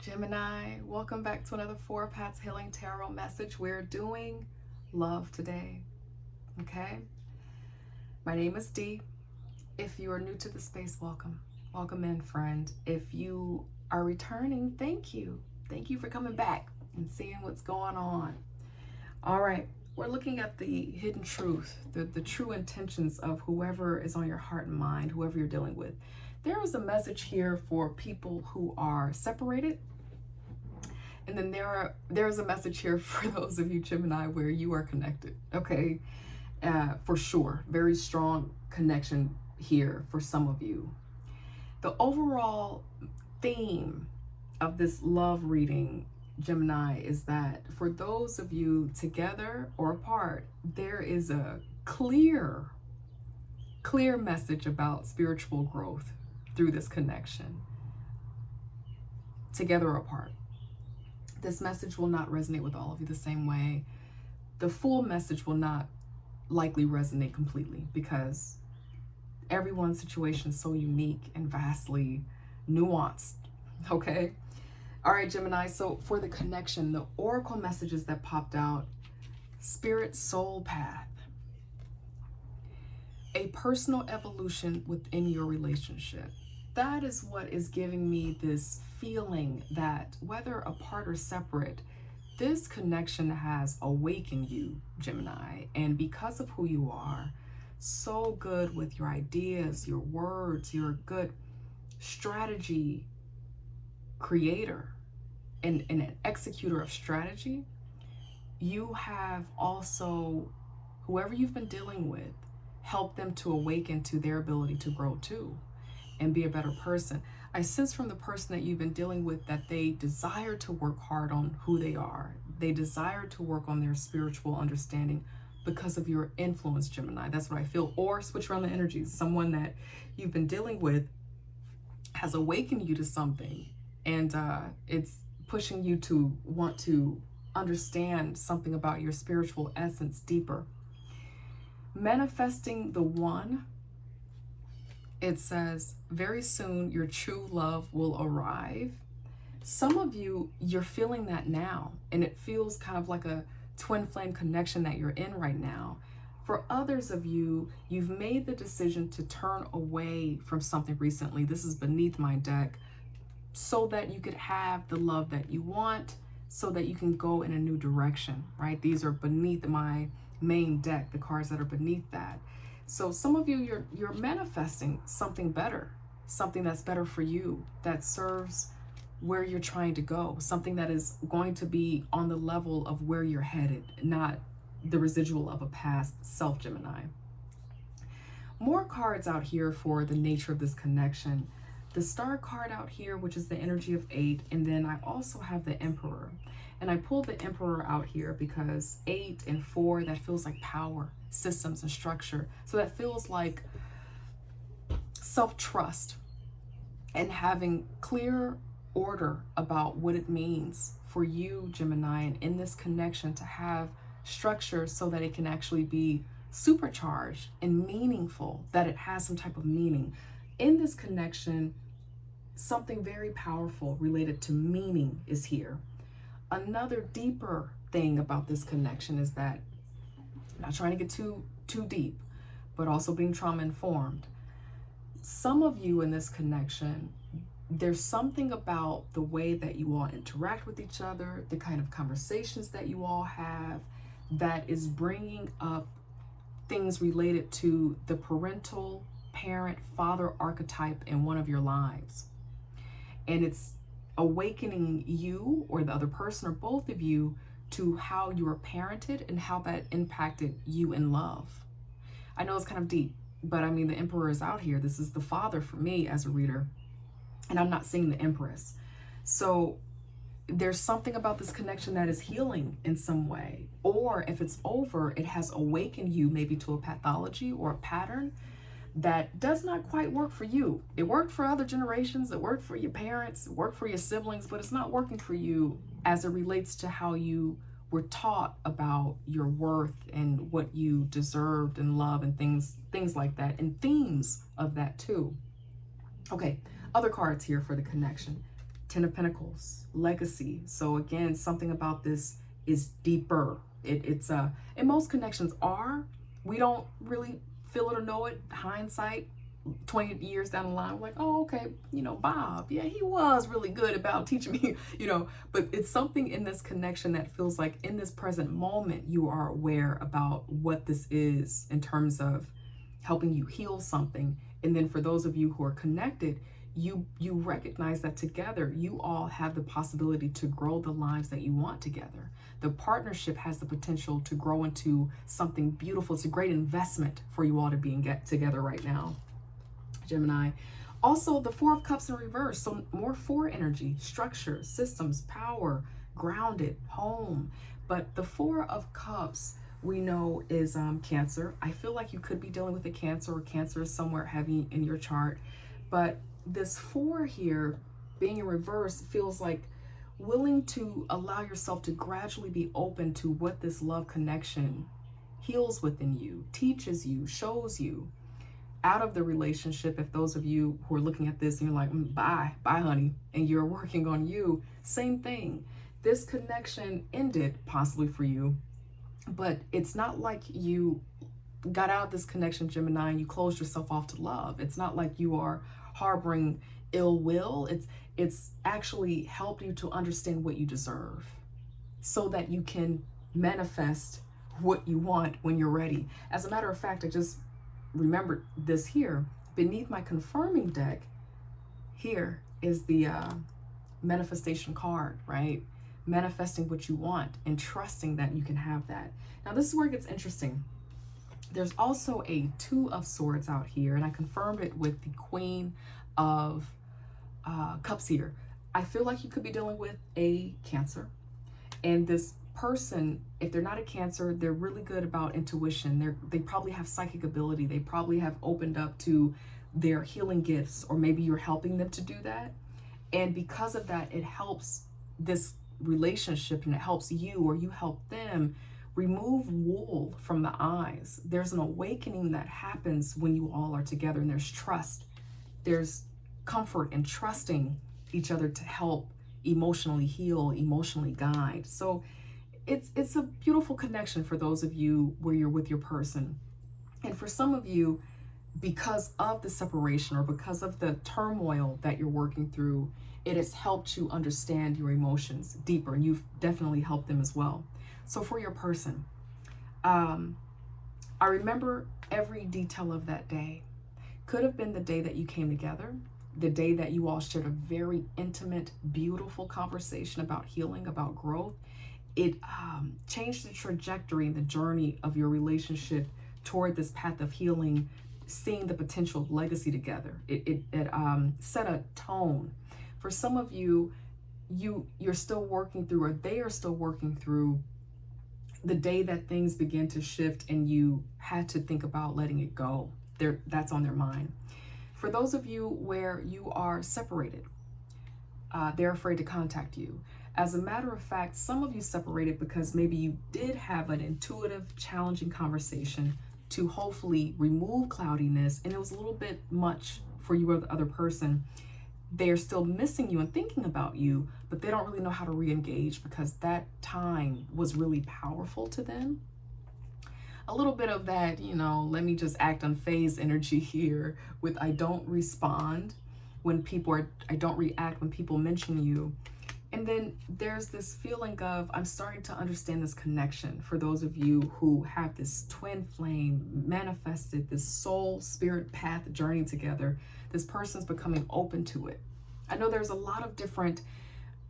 Gemini, welcome back to another Four Paths Healing Tarot message. We're doing love today, okay? My name is Dee. If you are new to the space, welcome. Welcome in, friend. If you are returning, thank you. Thank you for coming back and seeing what's going on. All right, we're looking at the hidden truth, the true intentions of whoever is on your heart and mind, whoever you're dealing with. There is a message here for people who are separated. And then there's a message here for those of you, Gemini, where you are connected, okay? For sure, very strong connection here for some of you. The overall theme of this love reading, Gemini, is that for those of you together or apart, there is a clear message about spiritual growth through this connection, together or apart. This message will not resonate with all of you the same way. The full message will not likely resonate completely because everyone's situation is so unique and vastly nuanced, okay? All right, Gemini, so for the connection, the oracle messages that popped out, spirit soul path, a personal evolution within your relationship. That is what is giving me this feeling that whether apart or separate, this connection has awakened you, Gemini. And because of who you are, so good with your ideas, your words, you're a good strategy creator and an executor of strategy, you have also, whoever you've been dealing with, helped them to awaken to their ability to grow too and be a better person. I sense from the person that you've been dealing with that they desire to work hard on who they are. They desire to work on their spiritual understanding because of your influence, Gemini. That's what I feel. Or switch around the energies. Someone that you've been dealing with has awakened you to something, and it's pushing you to want to understand something about your spiritual essence deeper. Manifesting the one, it says, very soon your true love will arrive. Some of you, you're feeling that now, and it feels kind of like a twin flame connection that you're in right now. For others of you, you've made the decision to turn away from something recently. This is beneath my deck, so that you could have the love that you want, so that you can go in a new direction, right? These are beneath my main deck, the cards that are beneath that. So some of you, you're manifesting something better, something that's better for you, that serves where you're trying to go, something that is going to be on the level of where you're headed, not the residual of a past self, Gemini. More cards out here for the nature of this connection. The star card out here, which is the energy of 8, and then I also have the Emperor. And I pulled the Emperor out here because 8 and 4, that feels like power, systems, and structure. So that feels like self-trust and having clear order about what it means for you, Gemini, and in this connection to have structure so that it can actually be supercharged and meaningful, that it has some type of meaning. In this connection, something very powerful related to meaning is here. Another deeper thing about this connection is that, I'm not trying to get too deep, but also being trauma informed. Some of you in this connection, there's something about the way that you all interact with each other, the kind of conversations that you all have, that is bringing up things related to the parental, parent, father archetype in one of your lives. And it's awakening you or the other person or both of you to how you were parented and how that impacted you in love. I know it's kind of deep, but I mean, the Emperor is out here. This is the father for me as a reader, and I'm not seeing the Empress. So there's something about this connection that is healing in some way, or if it's over, it has awakened you maybe to a pathology or a pattern that does not quite work for you. It worked for other generations, it worked for your parents, it worked for your siblings, but it's not working for you as it relates to how you were taught about your worth and what you deserved and love and things like that, and themes of that too. Okay, other cards here for the connection. Ten of Pentacles, legacy. So again, something about this is deeper. It's and most connections are, we don't really feel it or know it. Hindsight, 20 years down the line, we're like, oh, okay, Bob, yeah, he was really good about teaching me, but it's something in this connection that feels like in this present moment, you are aware about what this is in terms of helping you heal something. And then for those of you who are connected, you recognize that together, you all have the possibility to grow the lives that you want together. The partnership has the potential to grow into something beautiful. It's a great investment for you all to be together right now, Gemini. Also, the Four of Cups in reverse. So more four energy, structure, systems, power, grounded, home. But the Four of Cups we know is Cancer. I feel like you could be dealing with a Cancer, or Cancer is somewhere heavy in your chart. But this four here being in reverse feels like willing to allow yourself to gradually be open to what this love connection heals within you, teaches you, shows you out of the relationship. If those of you who are looking at this and you're like, bye, honey, and you're working on you, same thing. This connection ended possibly for you, but it's not like you got out of this connection, Gemini, and you closed yourself off to love. It's not like you are harboring ill will. It's actually helped you to understand what you deserve so that you can manifest what you want when you're ready. As a matter of fact, I just remembered this here. Beneath my confirming deck, here is the manifestation card, right? Manifesting what you want and trusting that you can have that. Now, this is where it gets interesting. There's also a Two of Swords out here, and I confirmed it with the Queen of Cups here. I feel like you could be dealing with a Cancer, and this person, if they're not a Cancer, they're really good about intuition. They probably have psychic ability. They probably have opened up to their healing gifts, or maybe you're helping them to do that. And because of that, it helps this relationship, and it helps you, or you help them, remove wool from the eyes. There's an awakening that happens when you all are together, and there's trust. There's comfort in trusting each other to help emotionally heal, emotionally guide. So it's a beautiful connection for those of you where you're with your person. And for some of you, because of the separation or because of the turmoil that you're working through, it has helped you understand your emotions deeper, and you've definitely helped them as well. So for your person, I remember every detail of that day. Could have been the day that you came together, the day that you all shared a very intimate, beautiful conversation about healing, about growth. It changed the trajectory and the journey of your relationship toward this path of healing, seeing the potential of legacy together. It set a tone. For some of you, you're still working through, or they are still working through, the day that things began to shift and you had to think about letting it go. That's on their mind. For those of you where you are separated, they're afraid to contact you. As a matter of fact, some of you separated because maybe you did have an intuitive, challenging conversation to hopefully remove cloudiness, and it was a little bit much for you or the other person. They're still missing you and thinking about you, but they don't really know how to re-engage because that time was really powerful to them. A little bit of that, let me just act unfazed energy here with I don't respond when I don't react when people mention you. And then there's this feeling of, I'm starting to understand this connection for those of you who have this twin flame manifested, this soul spirit path journey together. This person's becoming open to it. I know there's a lot of different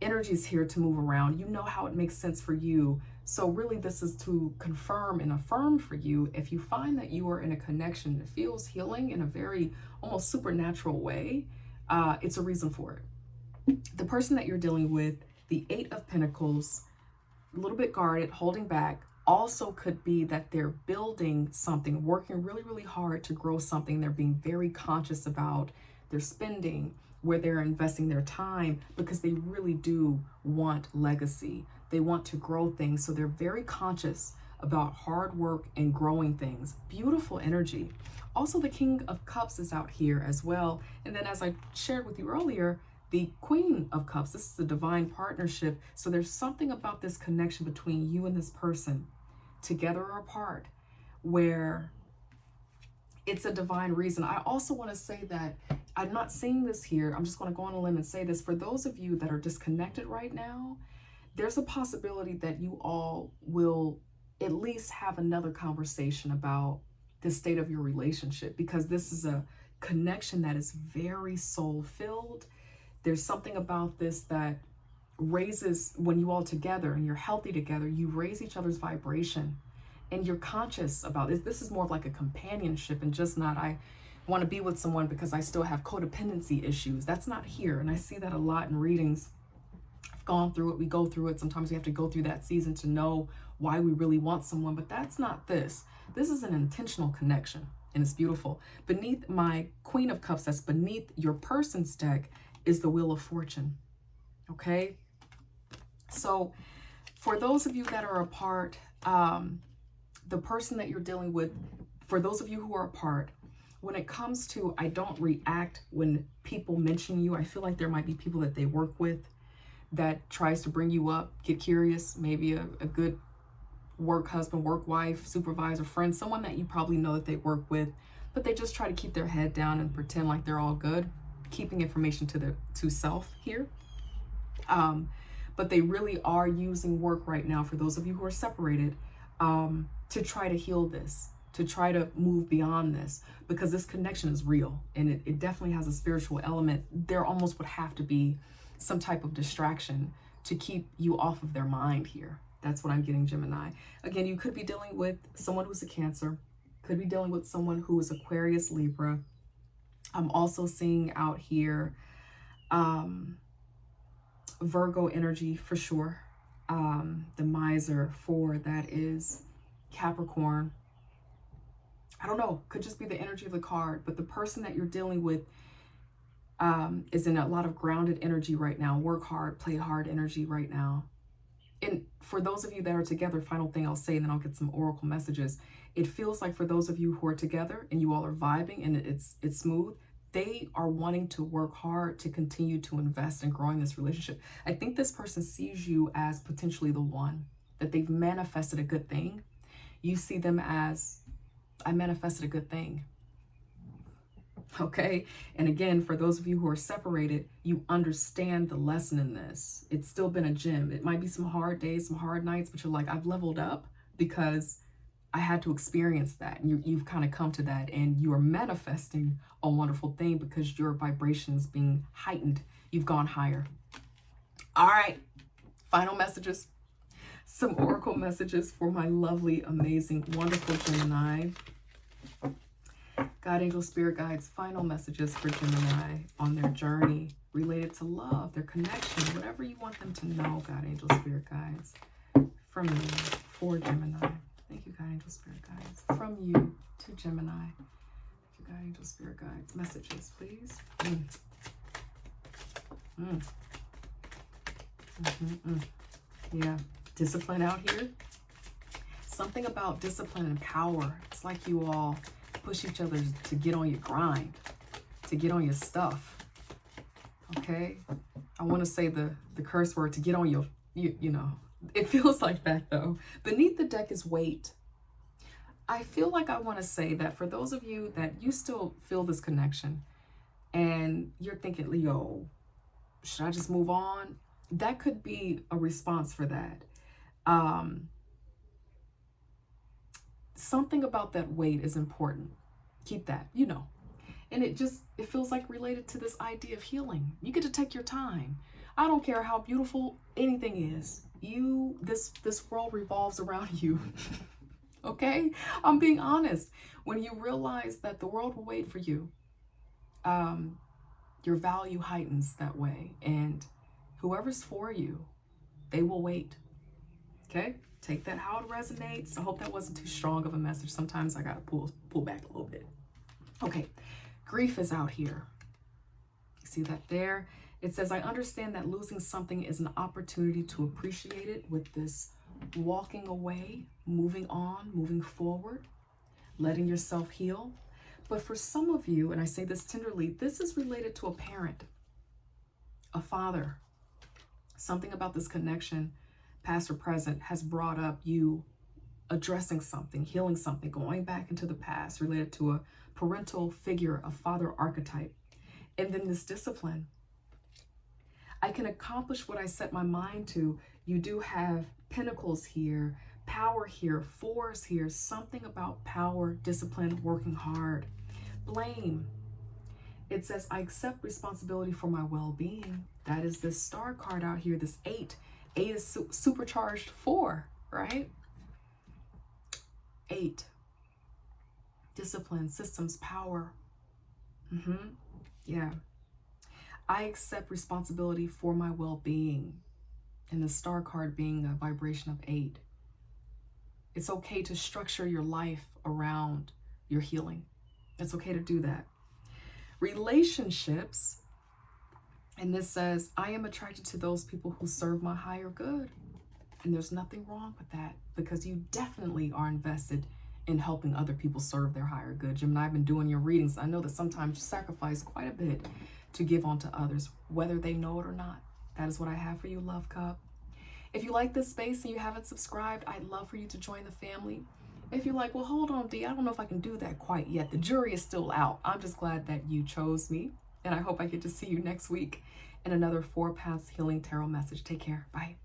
energies here to move around. You know how it makes sense for you. So really this is to confirm and affirm for you. If you find that you are in a connection that feels healing in a very almost supernatural way, it's a reason for it. The person that you're dealing with, the Eight of Pentacles, a little bit guarded, holding back, also could be that they're building something, working really, really hard to grow something. They're being very conscious about their spending, where they're investing their time, because they really do want legacy. They want to grow things. So they're very conscious about hard work and growing things. Beautiful energy. Also, the King of Cups is out here as well. And then as I shared with you earlier, the Queen of Cups, this is a divine partnership. So there's something about this connection between you and this person, together or apart, where it's a divine reason. I also want to say that I'm not seeing this here. I'm just going to go on a limb and say this. For those of you that are disconnected right now, there's a possibility that you all will at least have another conversation about the state of your relationship, because this is a connection that is very soul filled. There's something about this that raises, when you all together and you're healthy together, you raise each other's vibration and you're conscious about this. This is more of like a companionship and just not, I want to be with someone because I still have codependency issues. That's not here. And I see that a lot in readings. I've gone through it. We go through it. Sometimes we have to go through that season to know why we really want someone, but that's not this. This is an intentional connection and it's beautiful. Beneath my Queen of Cups, that's beneath your person's deck, is the Wheel of Fortune. Okay. So for those of you that are apart, the person that you're dealing with, for those of you who are apart, when it comes to, I don't react when people mention you. I feel like there might be people that they work with that tries to bring you up, get curious, maybe a good work husband, work wife, supervisor, friend, someone that you probably know that they work with, but they just try to keep their head down and pretend like they're all good, keeping information to self here. But they really are using work right now, for those of you who are separated, to try to heal this, to try to move beyond this, because this connection is real and it definitely has a spiritual element. There almost would have to be some type of distraction to keep you off of their mind here. That's what I'm getting, Gemini. Again, you could be dealing with someone who's a Cancer, could be dealing with someone who is Aquarius, Libra. I'm also seeing out here Virgo energy for sure. The Miser 4, that is Capricorn. I don't know, could just be the energy of the card, but the person that you're dealing with is in a lot of grounded energy right now, work hard, play hard energy right now. And for those of you that are together, final thing I'll say, and then I'll get some oracle messages. It feels like for those of you who are together and you all are vibing and it's smooth, they are wanting to work hard to continue to invest in growing this relationship. I think this person sees you as potentially the one, that they've manifested a good thing. You see them as, I manifested a good thing. Okay. And again, for those of you who are separated, you understand the lesson in this. It's still been a gem. It might be some hard days, some hard nights, but you're like, I've leveled up because I had to experience that. And you've kind of come to that, and you are manifesting a wonderful thing because your vibrations being heightened. You've gone higher. All right. Final messages. Some oracle messages for my lovely, amazing, wonderful Gemini. God, angel, spirit guides, final messages for Gemini on their journey related to love, their connection, whatever you want them to know, God, angel, spirit guides, from you for Gemini. Thank you, God, angel, spirit guides, from you to Gemini. Thank you, God, angel, spirit guides. Messages, please. Yeah, discipline out here. Something about discipline and power. It's like you all push each other to get on your grind, to get on your stuff. Okay, I want to say the curse word, to get on your, you know, it feels like that though. Beneath the deck is weight. I feel like I want to say that for those of you that you still feel this connection and you're thinking, Leo, should I just move on? That could be a response for that. Something about that weight is important. Keep that, you know. And it feels like related to this idea of healing. You get to take your time. I don't care how beautiful anything is. This world revolves around you. Okay? I'm being honest. When you realize that the world will wait for you, your value heightens that way. And whoever's for you, they will wait. Okay? Take that how it resonates. I hope that wasn't too strong of a message. Sometimes I gotta pull back a little bit. Okay, grief is out here. You see that there? It says, I understand that losing something is an opportunity to appreciate it, with this walking away, moving on, moving forward, letting yourself heal. But for some of you, and I say this tenderly, this is related to a parent. a father. Something about this connection, past or present, has brought up you addressing something, healing something, going back into the past related to a parental figure, a father archetype. And then this discipline. I can accomplish what I set my mind to. You do have pentacles here, power here, fours here, something about power, discipline, working hard. Blame. It says, I accept responsibility for my well-being. That is this star card out here, this 8. 8 is supercharged 4, right? 8. Discipline, systems, power. Yeah. I accept responsibility for my well-being. And the star card being a vibration of 8. It's okay to structure your life around your healing. It's okay to do that. Relationships, and this says, I am attracted to those people who serve my higher good. And there's nothing wrong with that, because you definitely are invested in helping other people serve their higher good. Gemini, I've been doing your readings. I know that sometimes you sacrifice quite a bit to give on to others, whether they know it or not. That is what I have for you, Love Cup. If you like this space and you haven't subscribed, I'd love for you to join the family. If you're like, well, hold on, Dee, I don't know if I can do that quite yet. The jury is still out. I'm just glad that you chose me. And I hope I get to see you next week in another 4 Paths Healing Tarot message. Take care. Bye.